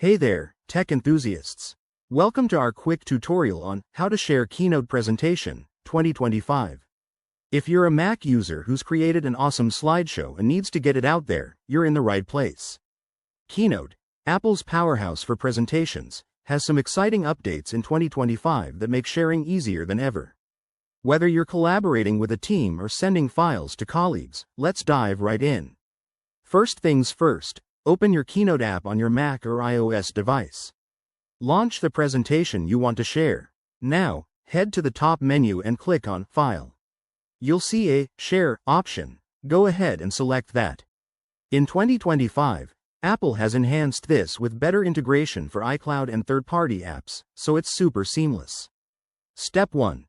Hey there, tech enthusiasts. Welcome to our quick tutorial on how to share Keynote presentation 2025. If you're a Mac user who's created an awesome slideshow and needs to get it out there, you're in the right place. Keynote, Apple's powerhouse for presentations, has some exciting updates in 2025 that make sharing easier than ever. Whether you're collaborating with a team or sending files to colleagues, let's dive right in. First things first, open your Keynote app on your Mac or iOS device. Launch the presentation you want to share. Now, head to the top menu and click on File. You'll see a Share option. Go ahead and select that. In 2025, Apple has enhanced this with better integration for iCloud and third-party apps, so it's super seamless. Step 1.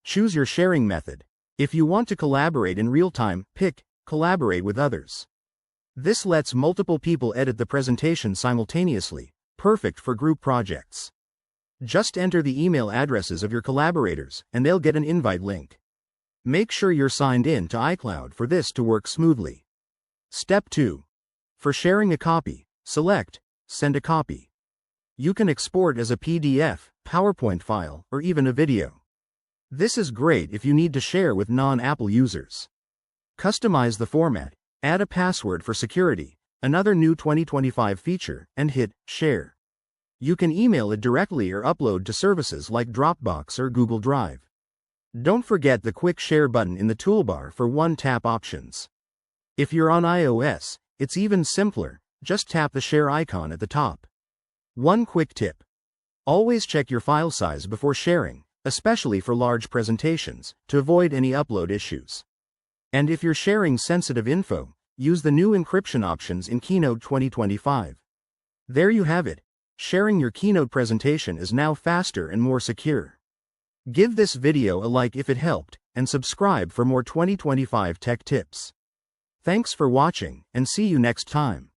Choose your sharing method. If you want to collaborate in real time, pick Collaborate with Others. This lets multiple people edit the presentation simultaneously, perfect for group projects. Just enter the email addresses of your collaborators, and they'll get an invite link. Make sure you're signed in to iCloud for this to work smoothly. Step 2. For sharing a copy, select Send a Copy. You can export as a PDF, PowerPoint file, or even a video. This is great if you need to share with non-Apple users. Customize the format, add a password for security, another new 2025 feature, and hit Share. You can email it directly or upload to services like Dropbox or Google Drive. Don't forget the quick share button in the toolbar for one-tap options. If you're on iOS, it's even simpler, just tap the share icon at the top. One quick tip. Always check your file size before sharing, especially for large presentations, to avoid any upload issues. And if you're sharing sensitive info, use the new encryption options in Keynote 2025. There you have it. Sharing your Keynote presentation is now faster and more secure. Give this video a like if it helped, and subscribe for more 2025 tech tips. Thanks for watching, and see you next time.